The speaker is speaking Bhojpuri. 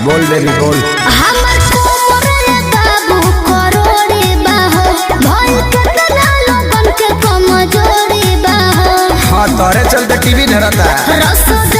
बोल बेबी बोल। हमर कोमरे बाबू करोड़े बाहो भई केतना लोगन के कमजोरी बाहो। हाँ तोरे चलते टीवी धरता। रसद